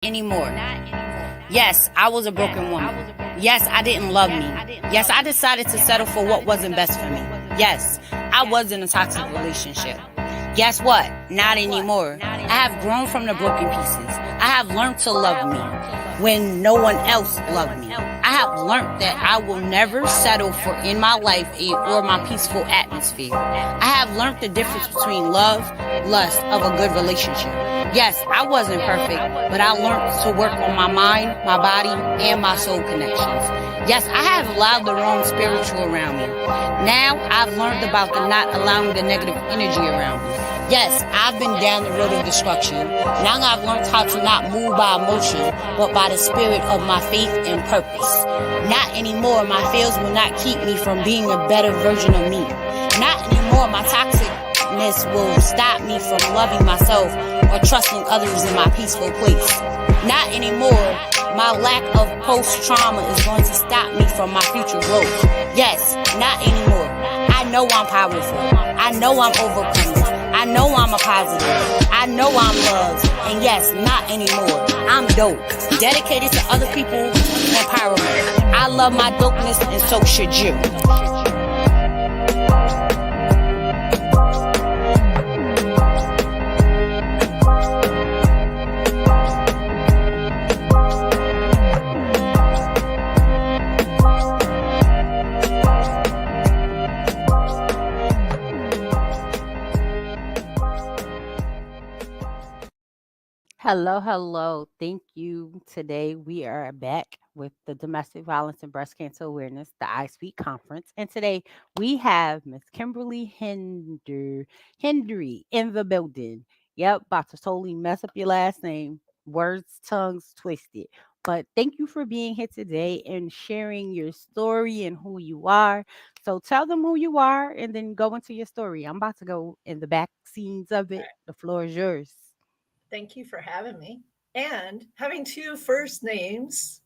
anymore. Yes, I was a broken woman. Yes, I didn't love me. Yes, I decided to settle for what wasn't best for me. Yes, I was in a toxic relationship. Guess what? Not anymore. I have grown from the broken pieces. I have learned to love me when no one else loved me. I have learned that I will never settle for in my life or my peaceful atmosphere. I have learned the difference between love, lust of a good relationship. Yes, I wasn't perfect, but I learned to work on my mind, my body, and my soul connections. Yes, I have allowed the wrong spiritual around me. Now I've learned about the not allowing the negative energy around me. Yes, I've been down the road of destruction. Now I've learned how to not move by emotion, but by the spirit of my faith and purpose. Not anymore, my fails will not keep me from being a better version of me. Not anymore, my toxicness will stop me from loving myself or trusting others in my peaceful place. Not anymore, my lack of post-trauma is going to stop me from my future growth. Yes, not anymore. I know I'm powerful. I know I'm overcoming. I know I'm a positive. I know I'm loved. And yes, not anymore. I'm dope. Dedicated to other people's empowerment. I love my dopeness and so should you. Hello. Thank you. Today we are back with the Domestic Violence and Breast Cancer Awareness, the iSpeak Conference. And today we have Miss Kimberly Henry in the building. Yep, about to totally mess up your last name. Words, tongues twisted. But thank you for being here today and sharing your story and who you are. So tell them who you are and then go into your story. I'm about to go in the back scenes of it. The floor is yours. Thank you for having me. And having two first names,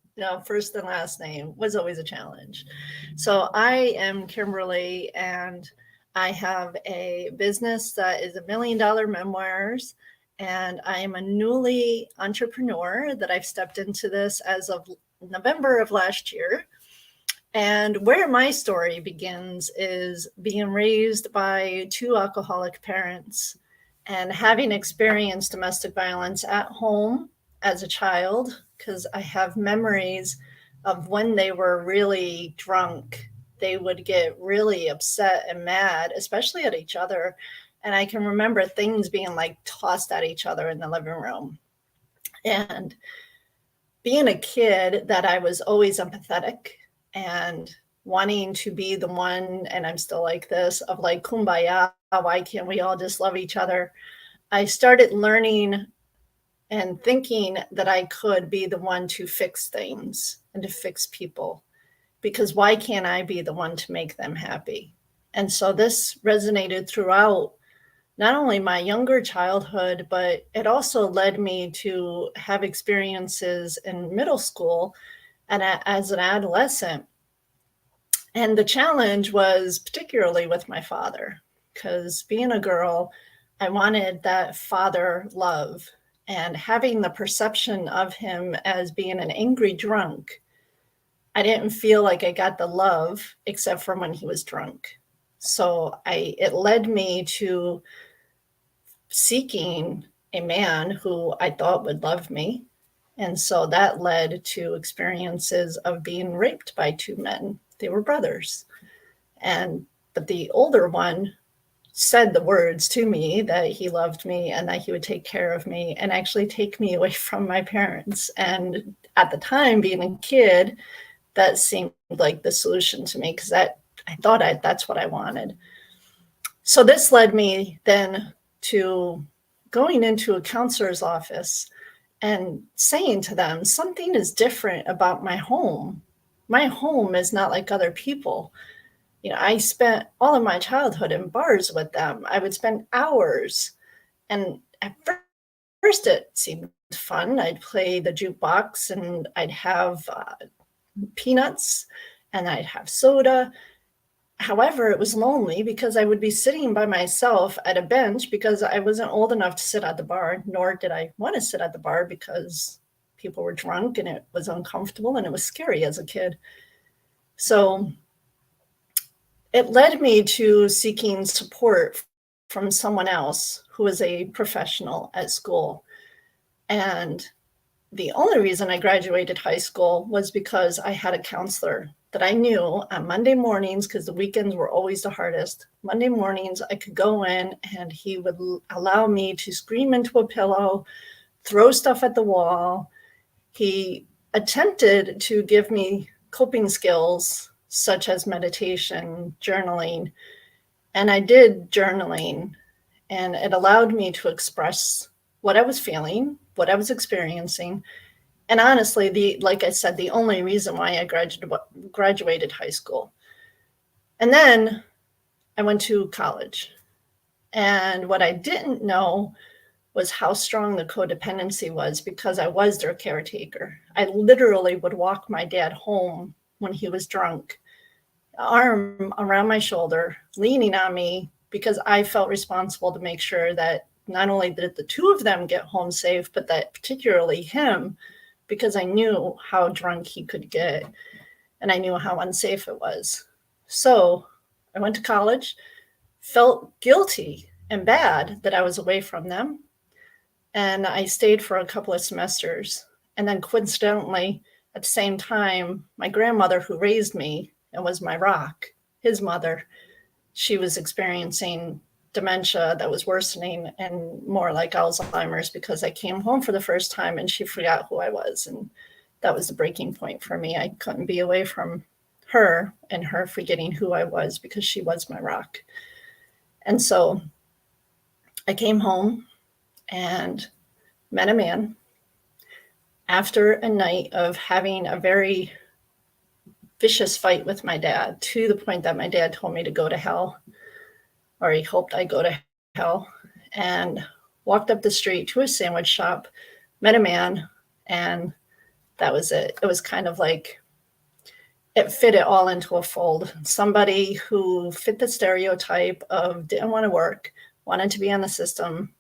first and last name, was always a challenge. So I am Kimberly, and I have a business that is $1 million memoirs. And I am a newly entrepreneur that I've stepped into this as of November of last year. And where my story begins is being raised by two alcoholic parents and having experienced domestic violence at home as a child, because I have memories of when they were really drunk, they would get really upset and mad, especially at each other. And I can remember things being like tossed at each other in the living room. And being a kid, that I was always empathetic and wanting to be the one, and I'm still like this, of like, kumbaya, why can't we all just love each other? I started learning and thinking that I could be the one to fix things and to fix people, because why can't I be the one to make them happy? And so this resonated throughout not only my younger childhood, but it also led me to have experiences in middle school and as an adolescent. And the challenge was particularly with my father, because being a girl, I wanted that father love, and having the perception of him as being an angry drunk, I didn't feel like I got the love except for when he was drunk. So it led me to seeking a man who I thought would love me. And so that led to experiences of being raped by two men. They were brothers. But the older one said the words to me that he loved me and that he would take care of me and actually take me away from my parents. And at the time, being a kid, that seemed like the solution to me, because I thought that's what I wanted. So this led me then to going into a counselor's office and saying to them, something is different about my home. My home is not like other people. I spent all of my childhood in bars with them. I would spend hours. And at first it seemed fun. I'd play the jukebox and I'd have peanuts and I'd have soda. However, it was lonely because I would be sitting by myself at a bench because I wasn't old enough to sit at the bar, nor did I want to sit at the bar because People were drunk and it was uncomfortable and it was scary as a kid. So it led me to seeking support from someone else who was a professional at school. And the only reason I graduated high school was because I had a counselor that I knew on Monday mornings, because the weekends were always the hardest. Monday mornings, I could go in and he would allow me to scream into a pillow, throw stuff at the wall. He attempted to give me coping skills such as meditation, journaling, and I did journaling, and it allowed me to express what I was feeling, what I was experiencing. And honestly, like I said, the only reason why I graduated high school. And then I went to college. And what I didn't know was how strong the codependency was, because I was their caretaker. I literally would walk my dad home when he was drunk, arm around my shoulder, leaning on me, because I felt responsible to make sure that not only did the two of them get home safe, but that particularly him, because I knew how drunk he could get and I knew how unsafe it was. So I went to college, felt guilty and bad that I was away from them. And I stayed for a couple of semesters. And then coincidentally, at the same time, my grandmother who raised me and was my rock, his mother, she was experiencing dementia that was worsening and more like Alzheimer's, because I came home for the first time and she forgot who I was. And that was the breaking point for me. I couldn't be away from her and her forgetting who I was, because she was my rock. And so I came home and met a man after a night of having a very vicious fight with my dad, to the point that my dad told me to go to hell, or he hoped I go to hell, and walked up the street to a sandwich shop, met a man, and that was it. It was kind of like it fit it all into a fold. Somebody who fit the stereotype of didn't want to work, wanted to be on the system,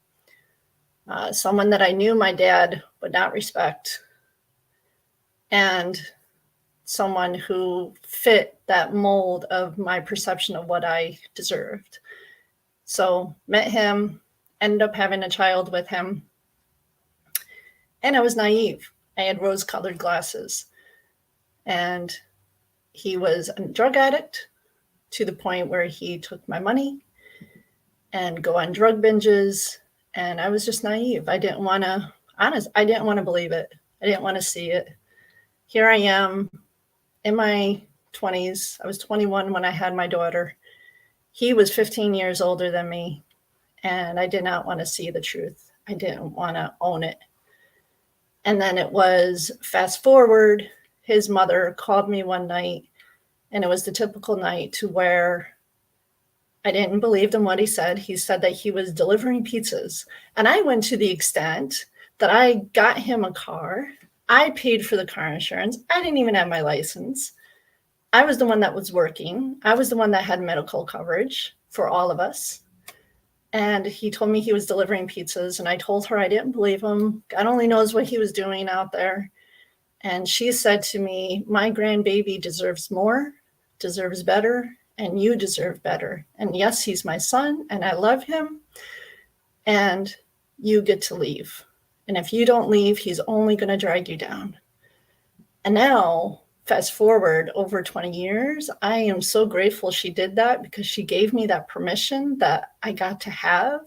someone that I knew my dad would not respect, and someone who fit that mold of my perception of what I deserved. So met him, ended up having a child with him. And I was naive. I had rose-colored glasses. And he was a drug addict to the point where he took my money and go on drug binges. And I was just naive. I didn't want to believe it. I didn't want to see it. Here I am in my 20s. I was 21 when I had my daughter. He was 15 years older than me, and I did not want to see the truth. I didn't want to own it. And then it was fast forward, his mother called me one night, and it was the typical night to where I didn't believe in what he said. He said that he was delivering pizzas. And I went to the extent that I got him a car. I paid for the car insurance. I didn't even have my license. I was the one that was working. I was the one that had medical coverage for all of us. And he told me he was delivering pizzas. And I told her I didn't believe him. God only knows what he was doing out there. And she said to me, my grandbaby deserves more, deserves better, and you deserve better. And yes, he's my son and I love him. And you get to leave. And if you don't leave, he's only going to drag you down. And now, fast forward over 20 years, I am so grateful she did that, because she gave me that permission that I got to have.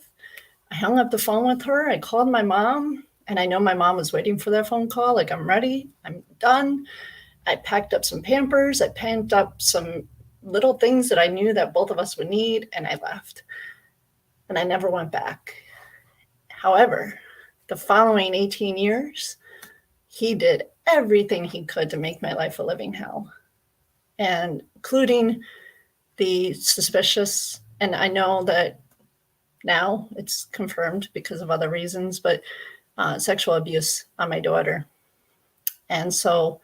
I hung up the phone with her. I called my mom, and I know my mom was waiting for that phone call. Like, I'm ready. I'm done. I packed up some Pampers. I packed up some little things that I knew that both of us would need, and I left. And I never went back. However, the following 18 years, he did everything he could to make my life a living hell, and including the suspicious, and I know that now it's confirmed because of other reasons, but sexual abuse on my daughter. And so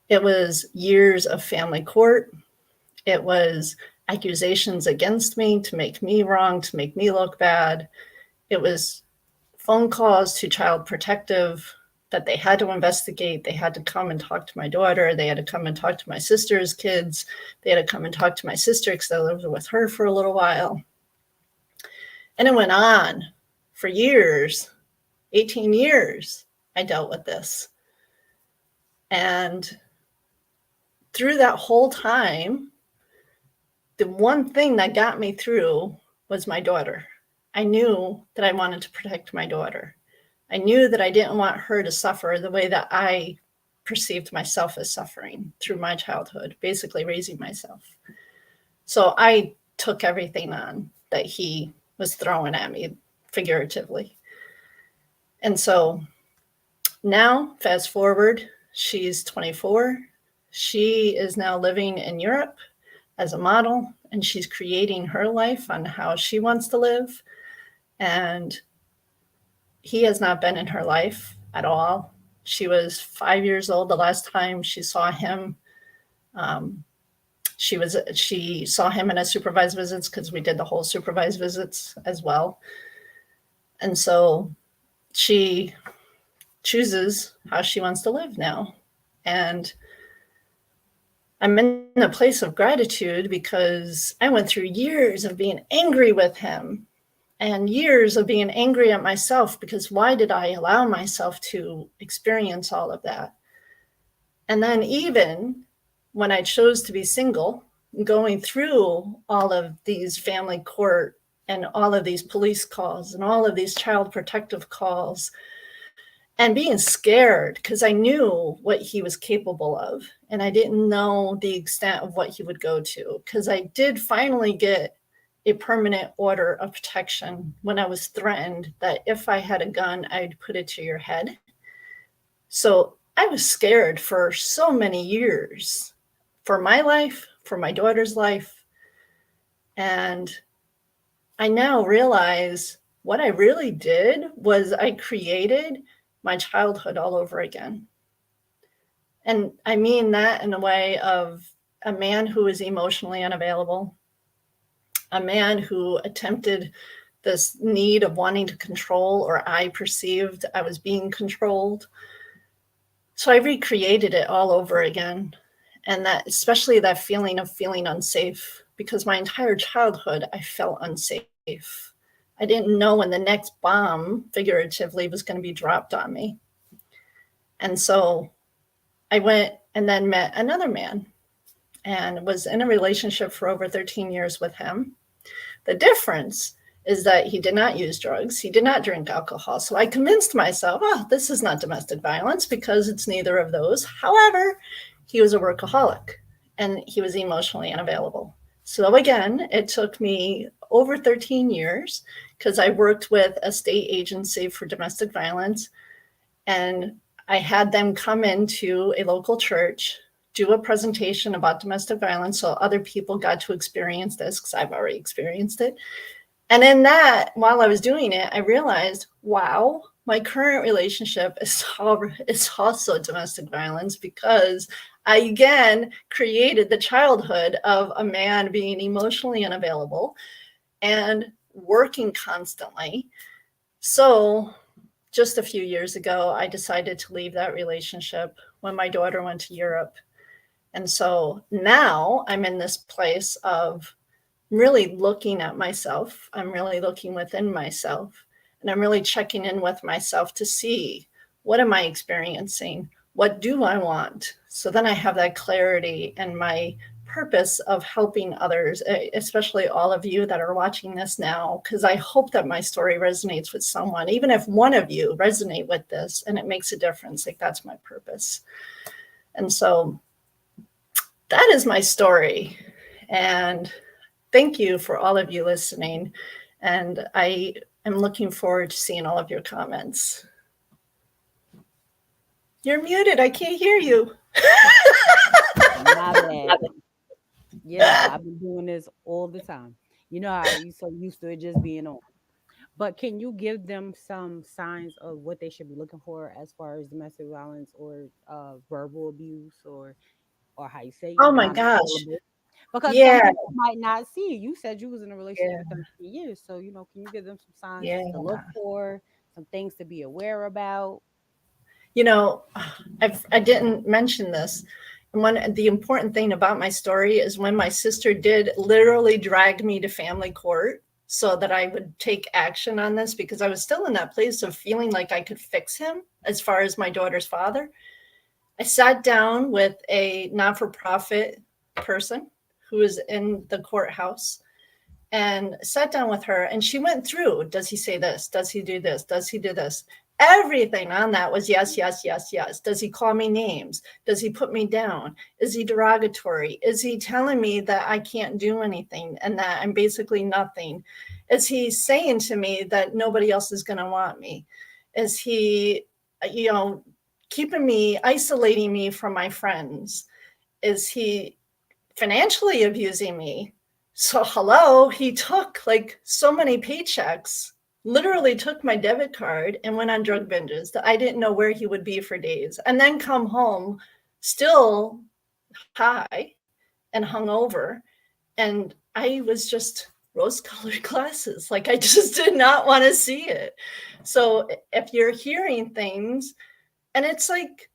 it was years of family court. It was accusations against me to make me wrong, to make me look bad. It was phone calls to Child Protective that they had to investigate. They had to come and talk to my daughter. They had to come and talk to my sister's kids. They had to come and talk to my sister because I lived with her for a little while. And it went on for years, 18 years, I dealt with this. And through that whole time, the one thing that got me through was my daughter. I knew that I wanted to protect my daughter. I knew that I didn't want her to suffer the way that I perceived myself as suffering through my childhood, basically raising myself. So I took everything on that he was throwing at me, figuratively. And so now, fast forward, she's 24. She is now living in Europe as a model, and she's creating her life on how she wants to live. And he has not been in her life at all. She was 5 years old the last time she saw him. She saw him in a supervised visits because we did the whole supervised visits as well. And so she chooses how she wants to live now. And I'm in a place of gratitude because I went through years of being angry with him and years of being angry at myself because why did I allow myself to experience all of that? And then even when I chose to be single, going through all of these family court and all of these police calls and all of these child protective calls, and being scared because I knew what he was capable of. And I didn't know the extent of what he would go to, because I did finally get a permanent order of protection when I was threatened that if I had a gun, I'd put it to your head. So I was scared for so many years, for my life, for my daughter's life. And I now realize what I really did was I created my childhood all over again. And I mean that in a way of a man who was emotionally unavailable, a man who attempted this need of wanting to control, or I perceived I was being controlled. So I recreated it all over again. And that, especially that feeling of feeling unsafe, because my entire childhood, I felt unsafe. I didn't know when the next bomb, figuratively, was going to be dropped on me. And so I went and then met another man and was in a relationship for over 13 years with him. The difference is that he did not use drugs. He did not drink alcohol. So I convinced myself, oh, this is not domestic violence because it's neither of those. However, he was a workaholic and he was emotionally unavailable. So again, it took me over 13 years because I worked with a state agency for domestic violence, and I had them come into a local church, do a presentation about domestic violence so other people got to experience this because I've already experienced it. And in that, while I was doing it, I realized, wow, my current relationship is also domestic violence because I, again, created the childhood of a man being emotionally unavailable and working constantly. So just a few years ago, I decided to leave that relationship when my daughter went to Europe. And so now I'm in this place of really looking at myself. I'm really looking within myself, and I'm really checking in with myself to see, what am I experiencing? What do I want? So then I have that clarity and my purpose of helping others, especially all of you that are watching this now, because I hope that my story resonates with someone. Even if one of you resonate with this and it makes a difference, like that's my purpose. And so that is my story. And thank you for all of you listening. And I am looking forward to seeing all of your comments. You're muted. I can't hear you. My bad. Yeah, I've been doing this all the time. You know how you so used to it just being on. But can you give them some signs of what they should be looking for as far as domestic violence or verbal abuse or how you say Oh my gosh. non-available? Because some Yeah. people might not see it. You said you was in a relationship Yeah. for 13 years. So, can you give them some signs Yeah. to look for, some things to be aware about? You know, I didn't mention this. And the important thing about my story is when my sister did literally drag me to family court so that I would take action on this, because I was still in that place of feeling like I could fix him as far as my daughter's father. I sat down with a not-for-profit person who was in the courthouse and sat down with her, and she went through, does he say this? Does he do this? Does he do this? Everything on that was yes, yes, yes, yes. Does he call me names? Does he put me down? Is he derogatory? Is he telling me that I can't do anything and that I'm basically nothing? Is he saying to me that nobody else is going to want me? Is he, you know, keeping me, isolating me from my friends? Is he financially abusing me? So hello, he took like so many paychecks, literally took my debit card and went on drug binges that I didn't know where he would be for days, and then come home still high and hungover. And I was just rose-colored glasses. Like, I just did not want to see it. So if you're hearing things, and it's like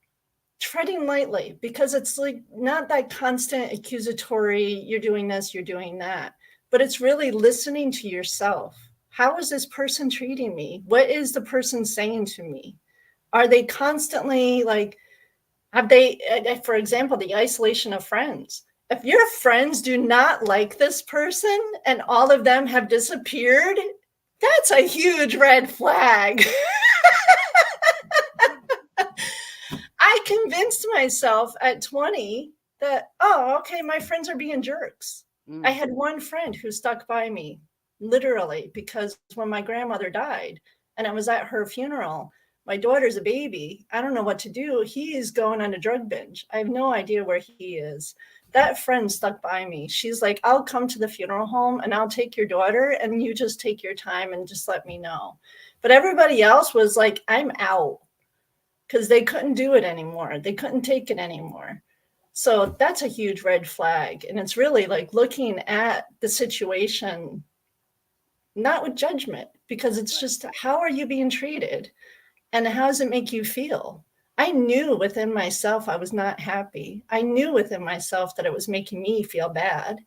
treading lightly, because it's like not that constant accusatory, you're doing this, you're doing that, but it's really listening to yourself. How is this person treating me? What is the person saying to me? Are they constantly like, have they, for example, the isolation of friends? If your friends do not like this person and all of them have disappeared, that's a huge red flag. I convinced myself at 20 that, oh, okay, my friends are being jerks. I had one friend who stuck by me, literally, because when my grandmother died and I was at her funeral, my daughter's a baby. I don't know what to do. He's going on a drug binge. I have no idea where he is. That friend stuck by me. She's like, I'll come to the funeral home and I'll take your daughter and you just take your time and just let me know. But everybody else was like, I'm out. Because they couldn't do it anymore. They couldn't take it anymore. So that's a huge red flag. And it's really like looking at the situation, not with judgment, because it's just, how are you being treated? And how does it make you feel? I knew within myself I was not happy. I knew within myself that it was making me feel bad.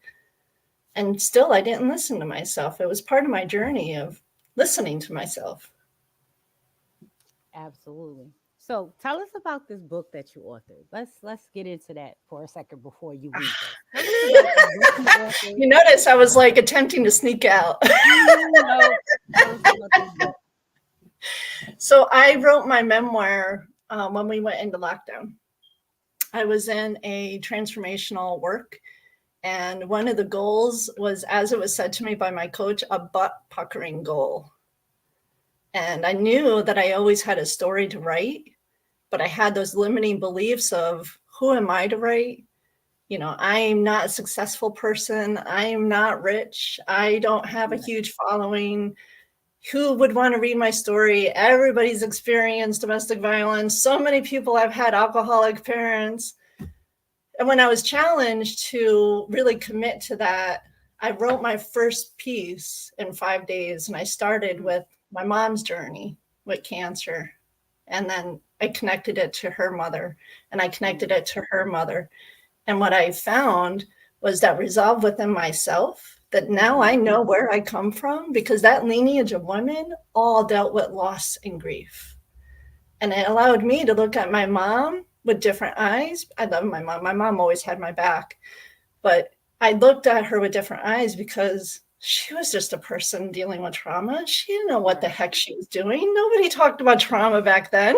And still, I didn't listen to myself. It was part of my journey of listening to myself. Absolutely. So tell us about this book that you authored. Let's get into that for a second before you read this. You notice I was like attempting to sneak out. So I wrote my memoir when we went into lockdown. I was in a transformational work, and one of the goals was, as it was said to me by my coach, a butt puckering goal. And I knew that I always had a story to write, but I had those limiting beliefs of, who am I to write? You know, I'm not a successful person. I'm not rich. I don't have a huge following. Who would want to read my story? Everybody's experienced domestic violence. So many people have had alcoholic parents. And when I was challenged to really commit to that, I wrote my first piece in 5 days. And I started with my mom's journey with cancer. And then I connected it to her mother, and I connected it to her mother. And what I found was that resolve within myself, that now I know where I come from, because that lineage of women all dealt with loss and grief. And it allowed me to look at my mom with different eyes. I love my mom. My mom always had my back. But I looked at her with different eyes because she was just a person dealing with trauma. She didn't know what the heck she was doing. Nobody talked about trauma back then.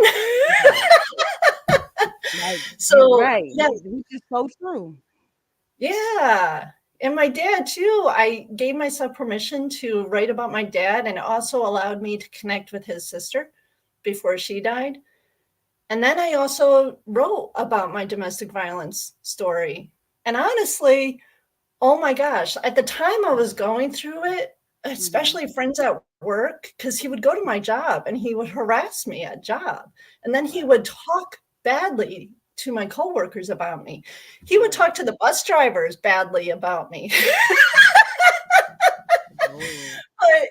So, right. Yeah. Which is so true. Yeah. And my dad too, I gave myself permission to write about my dad, and it also allowed me to connect with his sister before she died. And then I also wrote about my domestic violence story. And honestly, oh my gosh, at the time I was going through it, especially friends at work, because he would go to my job and he would harass me at job. And then he would talk badly to my coworkers about me. He would talk to the bus drivers badly about me. But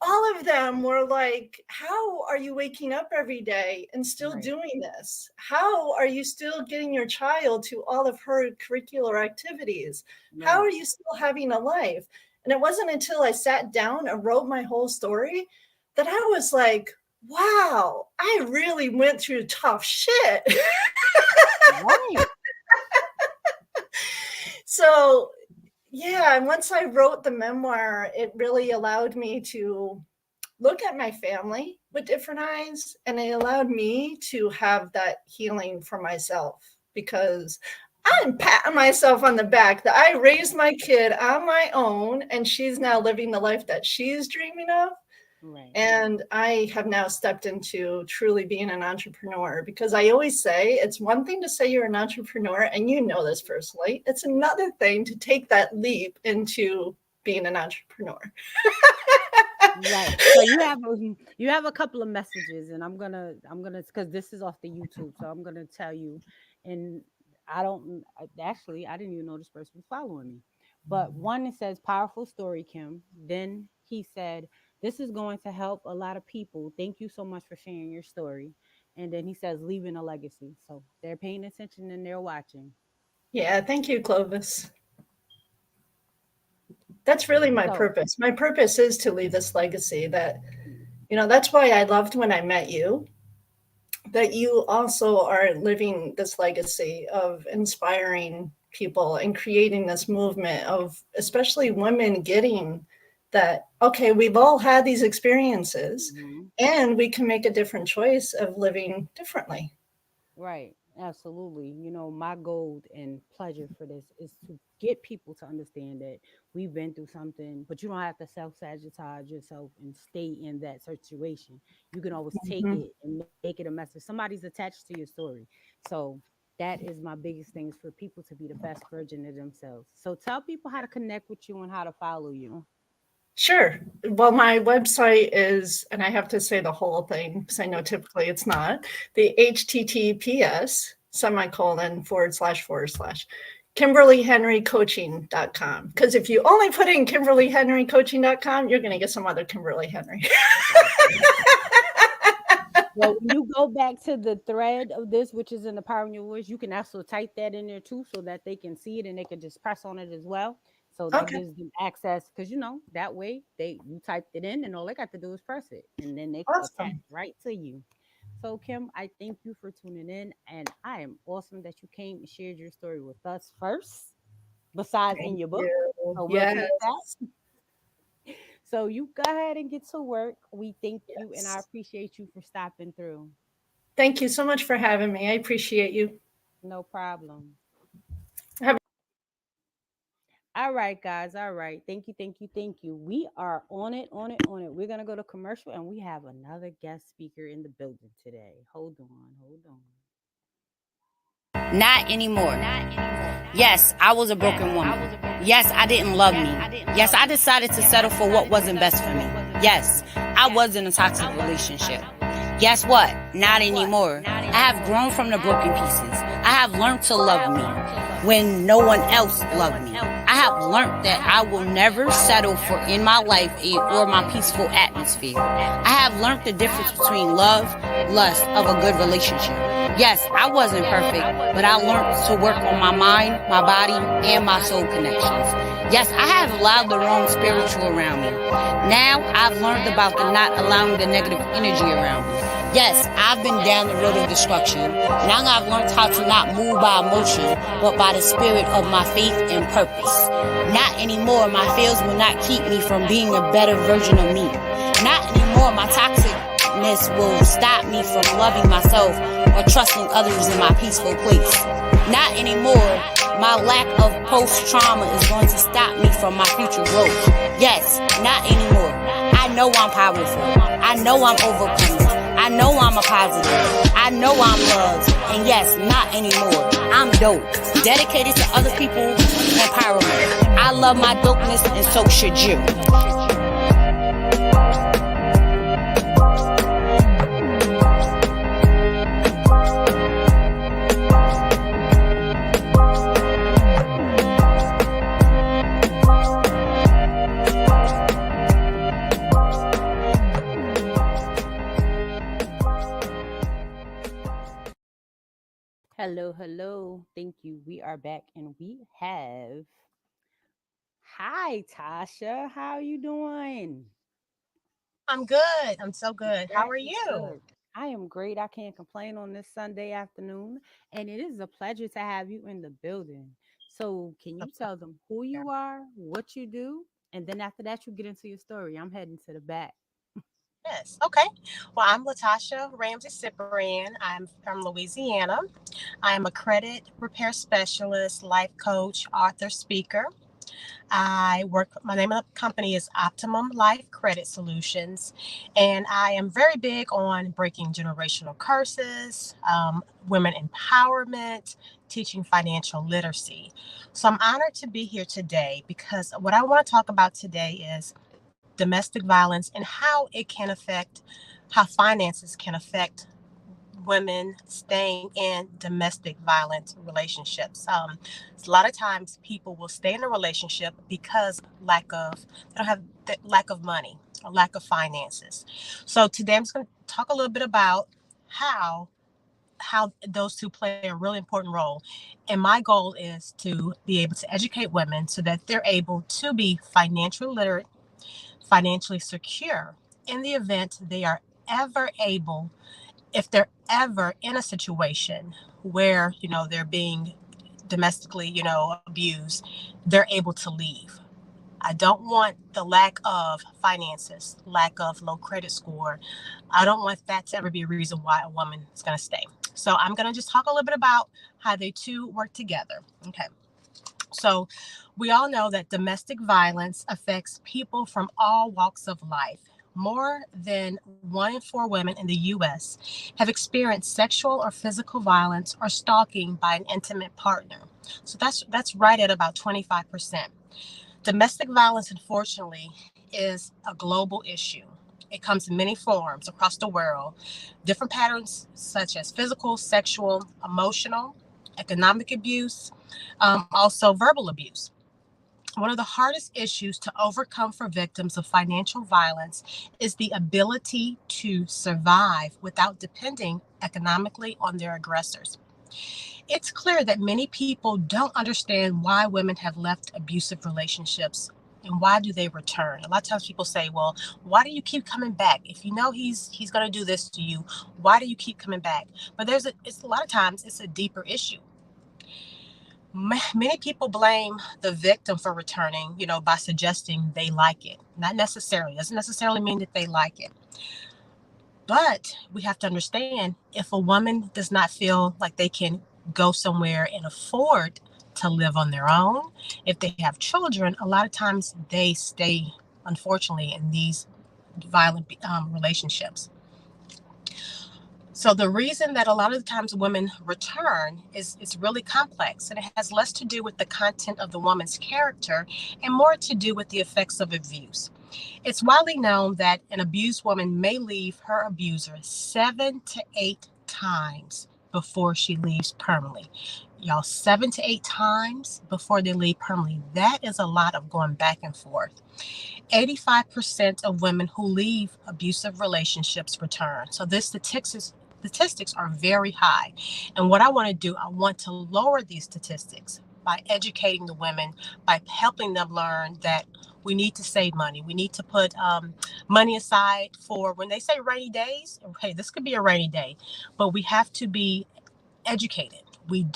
all of them were like, how are you waking up every day and still Right. doing this? How are you still getting your child to all of her curricular activities? How Right. are you still having a life? And it wasn't until I sat down and wrote my whole story that I was like, wow, I really went through tough shit. Right. So, yeah, and once I wrote the memoir, it really allowed me to look at my family with different eyes, and it allowed me to have that healing for myself, because I'm patting myself on the back that I raised my kid on my own, and she's now living the life that she's dreaming of. Right. And I have now stepped into truly being an entrepreneur, because I always say it's one thing to say you're an entrepreneur, and you know this personally. It's another thing to take that leap into being an entrepreneur. Right. So you have a couple of messages, and I'm gonna because this is off the YouTube, so I'm gonna tell you. And I didn't even know this person was following me. But one, it says powerful story, Kim. Then he said, "This is going to help a lot of people. Thank you so much for sharing your story." And then he says, "Leaving a legacy." So they're paying attention and they're watching. Yeah, thank you, Clovis. That's really my So purpose. My purpose is to leave this legacy that, that's why I loved when I met you, that you also are living this legacy of inspiring people and creating this movement of especially women getting that, okay, we've all had these experiences mhm. and we can make a different choice of living differently. Right. Absolutely. My goal and pleasure for this is to get people to understand that we've been through something, but you don't have to self-sabotage yourself and stay in that situation. You can always take Mhm. it and make it a message. Somebody's attached to your story. So that is my biggest things, for people to be the best version of themselves. So tell people how to connect with you and how to follow you. Sure. Well, my website is, and I have to say the whole thing because I know typically it's not, the HTTPS // KimberlyHenryCoaching.com. Because if you only put in KimberlyHenryCoaching.com, you're going to get some other Kimberly Henry. Well, when you go back to the thread of this, which is in the Power in Your Voice, you can also type that in there too, so that they can see it and they can just press on it as well. So that Okay. gives them access, because that way you typed it in and all they got to do is press it, and then they attach Awesome. right to you. So Kim, I thank you for tuning in, and I am awesome that you came and shared your story with us first, besides in Thank your book. you. So we'll Yes. take that. So you go ahead and get to work. We thank you, and I Yes. appreciate you for stopping through. Thank you so much for having me. I appreciate you. No problem. Have All right, guys. All right. Thank you. Thank you. Thank you. We are on it, on it, on it. We're going to go to commercial, and we have another guest speaker in the building today. Hold on. Hold on. Not anymore. Yes, I was a broken woman. Yes, I didn't love me. Yes, I decided to settle for what wasn't best for me. Yes, I was in a toxic relationship. Guess what? Not anymore. I have grown from the broken pieces. I have learned to love me when no one else loved me. I have learned that I will never settle for in my life or my peaceful atmosphere. I have learned the difference between love, lust of a good relationship. Yes, I wasn't perfect, but I learned to work on my mind, my body, and my soul connections. Yes, I have allowed the wrong spiritual around me. Now I've learned about the not allowing the negative energy around me. Yes, I've been down the road of destruction. Now I've learned how to not move by emotion, but by the spirit of my faith and purpose. Not anymore, my fears will not keep me from being a better version of me. Not anymore, my toxicness will stop me from loving myself or trusting others in my peaceful place. Not anymore, my lack of post-trauma is going to stop me from my future growth. Yes, not anymore. I know I'm powerful. I know I'm overcoming. I know I'm a positive. I know I'm loved. And yes, not anymore. I'm dope. Dedicated to other people's empowerment. I love my dopeness, and so should you. Hello. Thank you. We are back and we have. Hi, Tasha. How you doing? I'm good. I'm so good. How That are is you? good. I am great. I can't complain on this Sunday afternoon. And it is a pleasure to have you in the building. So, can Of you tell them who course. you are, what you do? And then after that, you get into your story. I'm heading to the back. Yes. Okay. Well, I'm Latasha Ramsey Cyprian. I'm from Louisiana. I am a credit repair specialist, life coach, author, speaker. My name of the company is Optimum Life Credit Solutions, and I am very big on breaking generational curses, women empowerment, teaching financial literacy. So I'm honored to be here today because what I want to talk about today is domestic violence and how finances can affect women staying in domestic violent relationships. A lot of times people will stay in a relationship because they don't have the lack of money or lack of finances. So today I'm just going to talk a little bit about how those two play a really important role. And my goal is to be able to educate women so that they're able to be financially literate, financially secure in the event they are ever able if they're ever in a situation where they're being domestically abused, they're able to leave. I don't want the lack of finances, lack of low credit score. I don't want that to ever be a reason why a woman is going to stay. So I'm going to just talk a little bit about how they two work together. Okay. So we all know that domestic violence affects people from all walks of life. More than 1 in 4 women in the U.S. have experienced sexual or physical violence or stalking by an intimate partner. So that's right at about 25%. Domestic violence, unfortunately, is a global issue. It comes in many forms across the world. Different patterns such as physical, sexual, emotional, economic abuse, also verbal abuse. One of the hardest issues to overcome for victims of financial violence is the ability to survive without depending economically on their aggressors. It's clear that many people don't understand why women have left abusive relationships and why do they return. A lot of times people say, well, why do you keep coming back? If you know he's going to do this to you, why do you keep coming back? But it's a lot of times it's a deeper issue. Many people blame the victim for returning, by suggesting they like it. Not necessarily, doesn't necessarily mean that they like it. But we have to understand, if a woman does not feel like they can go somewhere and afford to live on their own, if they have children, a lot of times they stay, unfortunately, in these violent relationships. So the reason that a lot of the times women return is really complex, and it has less to do with the content of the woman's character and more to do with the effects of abuse. It's widely known that an abused woman may leave her abuser 7 to 8 times before she leaves permanently. Y'all, 7 to 8 times before they leave permanently. That is a lot of going back and forth. 85% of women who leave abusive relationships return. So this statistics are very high. And what I want to do, I want to lower these statistics by educating the women, by helping them learn that we need to save money. We need to put money aside for when they say rainy days. Okay, this could be a rainy day, but we have to be educated. We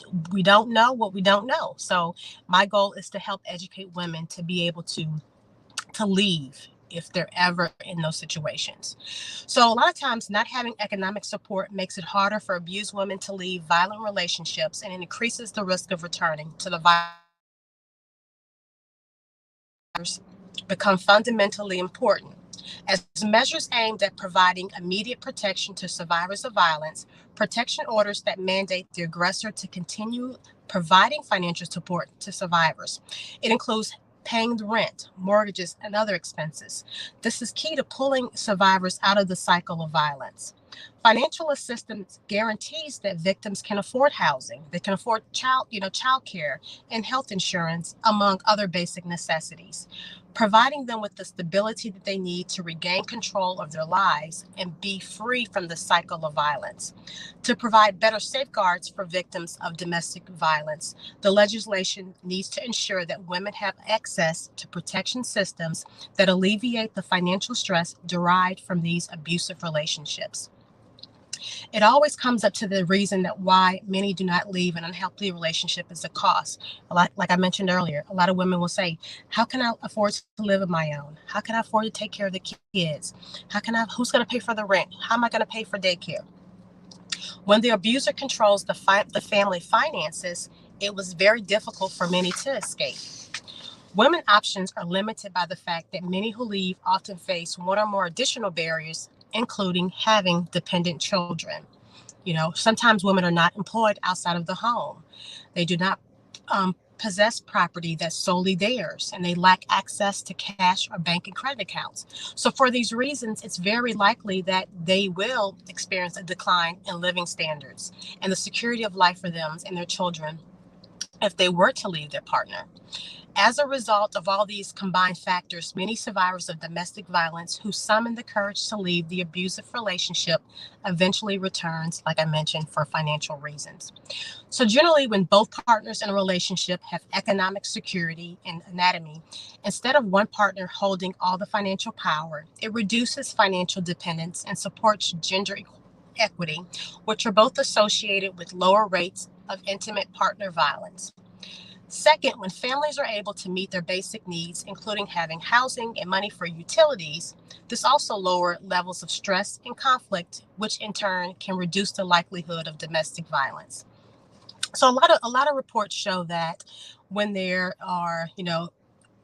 don't know what we don't know. So my goal is to help educate women to be able to leave if they're ever in those situations. So a lot of times not having economic support makes it harder for abused women to leave violent relationships, and it increases the risk of returning to the violence. Become fundamentally important. As measures aimed at providing immediate protection to survivors of violence, protection orders that mandate the aggressor to continue providing financial support to survivors. It includes paying the rent, mortgages, and other expenses. This is key to pulling survivors out of the cycle of violence. Financial assistance guarantees that victims can afford housing, they can afford child care and health insurance, among other basic necessities. providing them with the stability that they need to regain control of their lives and be free from the cycle of violence. To provide better safeguards for victims of domestic violence, the legislation needs to ensure that women have access to protection systems that alleviate the financial stress derived from these abusive relationships. It always comes up to the reason that why many do not leave an unhealthy relationship is the cost. Like I mentioned earlier, a lot of women will say, how can I afford to live on my own? How can I afford to take care of the kids? Who's going to pay for the rent? How am I going to pay for daycare? When the abuser controls the family finances, it was very difficult for many to escape. Women options are limited by the fact that many who leave often face one or more additional barriers, including having dependent children. Sometimes women are not employed outside of the home. They do not possess property that's solely theirs, and they lack access to cash or bank and credit accounts. So for these reasons, it's very likely that they will experience a decline in living standards and the security of life for them and their children if they were to leave their partner. As a result of all these combined factors, many survivors of domestic violence who summon the courage to leave the abusive relationship eventually returns, like I mentioned, for financial reasons. So generally, when both partners in a relationship have economic security and anatomy, instead of one partner holding all the financial power, it reduces financial dependence and supports gender equity, which are both associated with lower rates of intimate partner violence. Second, when families are able to meet their basic needs, including having housing and money for utilities, this also lowers levels of stress and conflict, which in turn can reduce the likelihood of domestic violence. So a lot of reports show that when there are,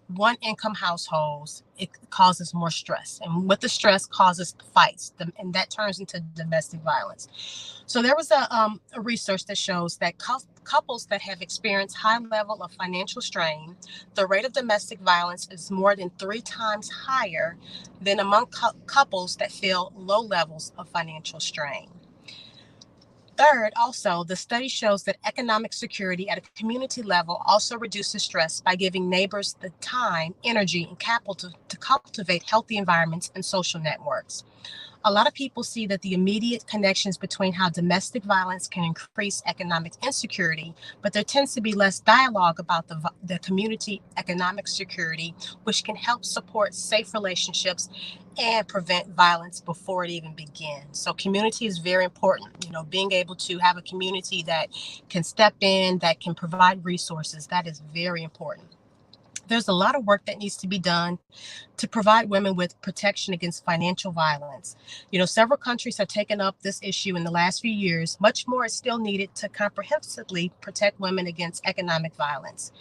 one income households, it causes more stress. And with the stress causes fights, and that turns into domestic violence. So there was a research that shows that couples that have experienced high level of financial strain, the rate of domestic violence is more than 3 times higher than among couples that feel low levels of financial strain. Third, also, the study shows that economic security at a community level also reduces stress by giving neighbors the time, energy, and capital to cultivate healthy environments and social networks. A lot of people see that the immediate connections between how domestic violence can increase economic insecurity, but there tends to be less dialogue about the community economic security, which can help support safe relationships and prevent violence before it even begins. So community is very important. Being able to have a community that can step in, that can provide resources, that is very important. There's a lot of work that needs to be done to provide women with protection against financial violence. Several countries have taken up this issue in the last few years. Much more is still needed to comprehensively protect women against economic violence.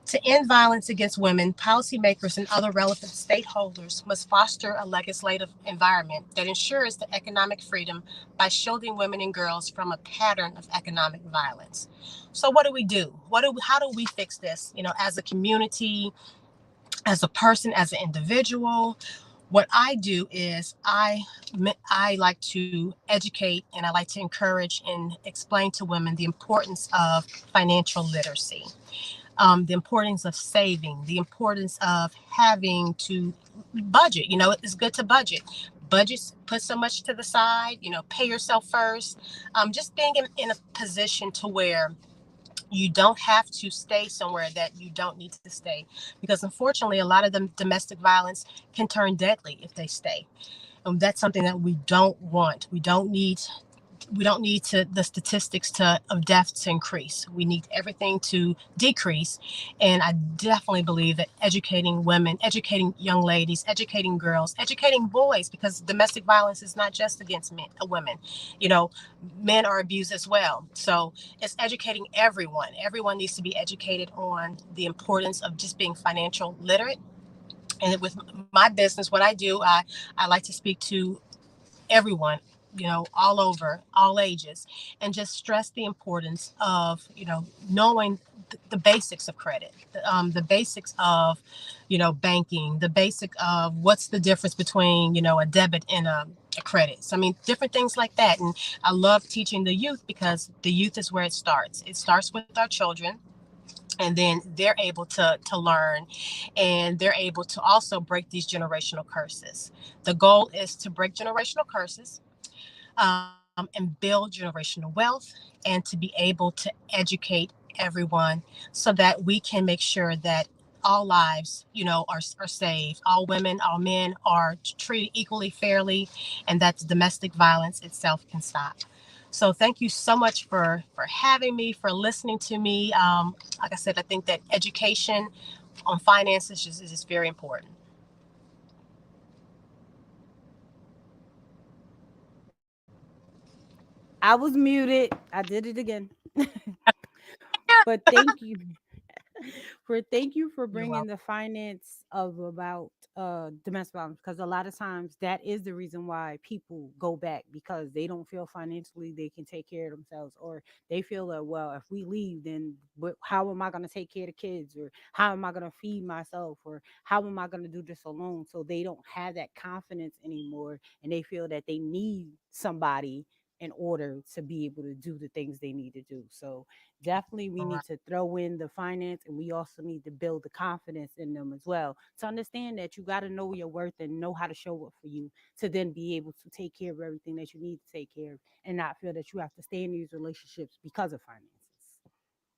To end violence against women, policymakers and other relevant stakeholders must foster a legislative environment that ensures the economic freedom by shielding women and girls from a pattern of economic violence. So what do we do? How do we fix this? As a community, as a person, as an individual? What I do is I like to educate, and I like to encourage and explain to women the importance of financial literacy. The importance of saving, the importance of having to budget. It's good to budget. Budgets, put so much to the side, pay yourself first. Just being in a position to where you don't have to stay somewhere that you don't need to stay, because unfortunately, a lot of the domestic violence can turn deadly if they stay. And that's something that we don't want. We don't need the statistics of death to increase. We need everything to decrease. And I definitely believe that educating women, educating young ladies, educating girls, educating boys, because domestic violence is not just against women. Men are abused as well. So it's educating everyone. Everyone needs to be educated on the importance of just being financial literate. And with my business, what I do, I like to speak to everyone, all over, all ages, and just stress the importance of, knowing the basics of credit, the basics of, banking, the basic of what's the difference between, a debit and a credit. So, different things like that. And I love teaching the youth, because the youth is where it starts. It starts with our children. and then they're able to learn, and they're able to also break these generational curses. The goal is to break generational curses, and build generational wealth, and to be able to educate everyone so that we can make sure that all lives, are saved. All women, all men are treated equally fairly, and that domestic violence itself can stop. So thank you so much for having me, for listening to me. Like I said, I think that education on finances is very important. I was muted. I did it again. But thank you. Thank you for You're bringing welcome. the finance of about domestic violence, because a lot of times that is the reason why people go back, because they don't feel financially they can take care of themselves, or they feel that, well, if we leave, then how am I going to take care of the kids, or how am I going to feed myself, or how am I going to do this alone? So they don't have that confidence anymore, and they feel that they need somebody in order to be able to do the things they need to do. So definitely we All need right. to throw in the finance, and we also need to build the confidence in them as well, to understand that you got to know your worth and know how to show up for you, to then be able to take care of everything that you need to take care of, and not feel that you have to stay in these relationships because of finances.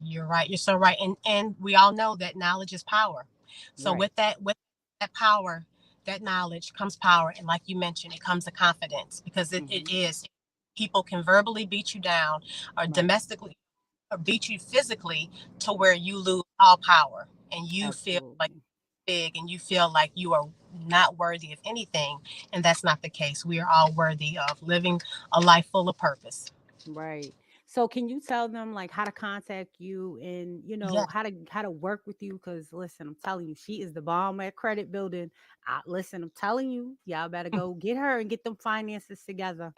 You're right. You're so right. And we all know that knowledge is power. So Right. with that power, that knowledge comes power. And like you mentioned, it comes a confidence, because it Hmm. is. People can verbally beat you down, or Right. domestically, or beat you physically, to where you lose all power and you feel like Absolutely. big, and you feel like you are not worthy of anything. And that's not the case. We are all worthy of living a life full of purpose. Right. So can you tell them like how to contact you, and Yeah. how to work with you? Because listen, I'm telling you, she is the bomb at credit building. Listen, I'm telling you, y'all better go get her and get them finances together.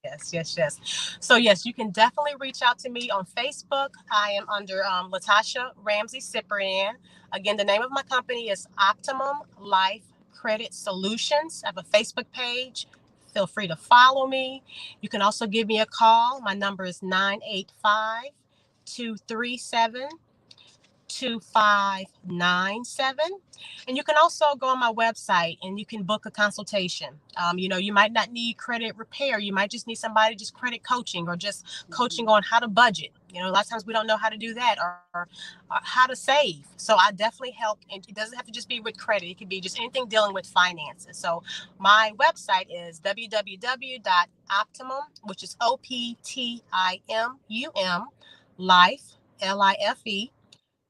Yes, yes, yes. So yes, you can definitely reach out to me on Facebook. I am under Latasha Ramsey Cyprian. Again, the name of my company is Optimum Life Credit Solutions. I have a Facebook page. Feel free to follow me. You can also give me a call. My number is 985-237-2597. And you can also go on my website and you can book a consultation. You might not need credit repair. You might just need somebody, just credit coaching, or just coaching Hmm. on how to budget. A lot of times we don't know how to do that, or how to save. So I definitely help. And it doesn't have to just be with credit. It could be just anything dealing with finances. So my website is www.optimum, which is OPTIMUM, life, LIFE,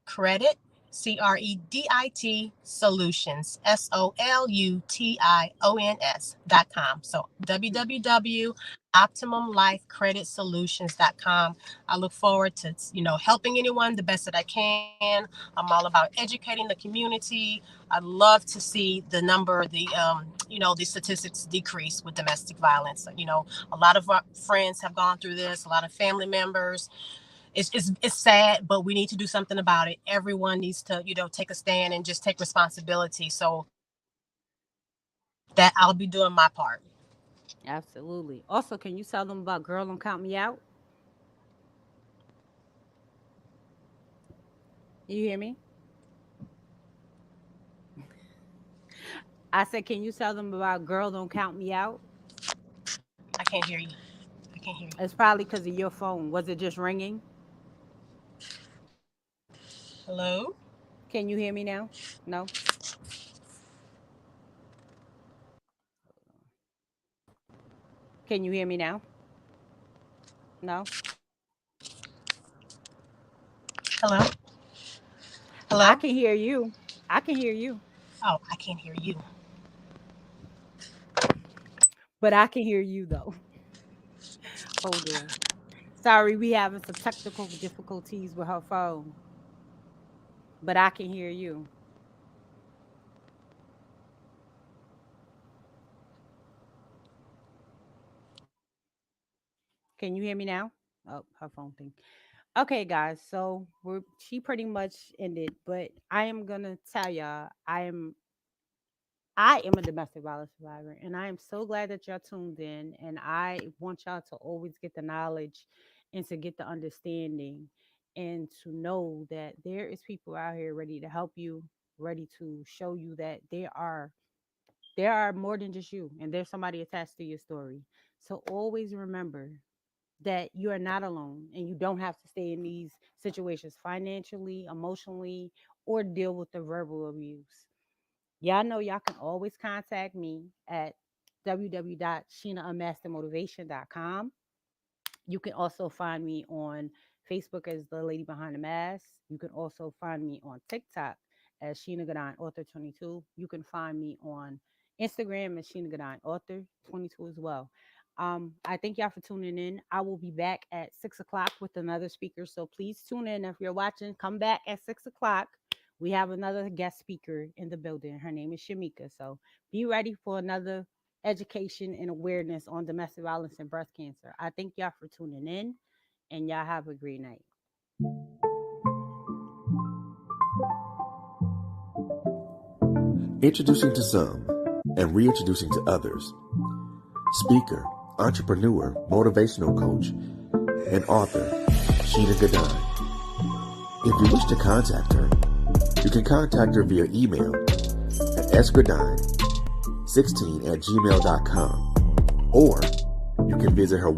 credit, Solutions, Solutions.com. So www.optimumlifecreditsolutions.com. I look forward to helping anyone the best that I can. I'm all about educating the community. I'd love to see the number, the statistics decrease with domestic violence. A lot of our friends have gone through this, a lot of family members. It's sad, but we need to do something about it. Everyone needs to, take a stand and just take responsibility. So that I'll be doing my part. Absolutely. Also, can you tell them about Girl Don't Count Me Out? You hear me? I said, can you tell them about Girl Don't Count Me Out? I can't hear you. I can't hear you. It's probably because of your phone. Was it just ringing? Hello? Can you hear me now? No? Can you hear me now? No? Hello? I Hello? can hear you. I can hear you, Oh, I can't hear you. but I can hear you though. Hold on. Sorry, we having some technical difficulties with her phone, but I can hear you. Can you hear me now? Oh, her phone thing. Okay, guys. So she pretty much ended, but I am gonna tell y'all, I am a domestic violence survivor, and I am so glad that y'all tuned in. And I want y'all to always get the knowledge and to get the understanding. and to know that there is people out here ready to help you, ready to show you that there are more than just you, and there's somebody attached to your story. So always remember that you are not alone, and you don't have to stay in these situations financially, emotionally, or deal with the verbal abuse. Y'all know y'all can always contact me at www.sheenaunmaskingmotivation.com. You can also find me on Facebook as the Lady Behind the Mask. You can also find me on TikTok as Sheena Godine Author 22. You can find me on Instagram as Sheena Godine Author 22 as well. I thank y'all for tuning in. I will be back at 6 o'clock with another speaker. So please tune in. If you're watching, come back at 6 o'clock. We have another guest speaker in the building. Her name is Shameka. So be ready for another education and awareness on domestic violence and breast cancer. I thank y'all for tuning in, and y'all have a great night. Introducing to some and reintroducing to others. Speaker, entrepreneur, motivational coach, and author, Sheena Godine. If you wish to contact her, you can contact her via email at sgodine16@gmail.com, or you can visit her website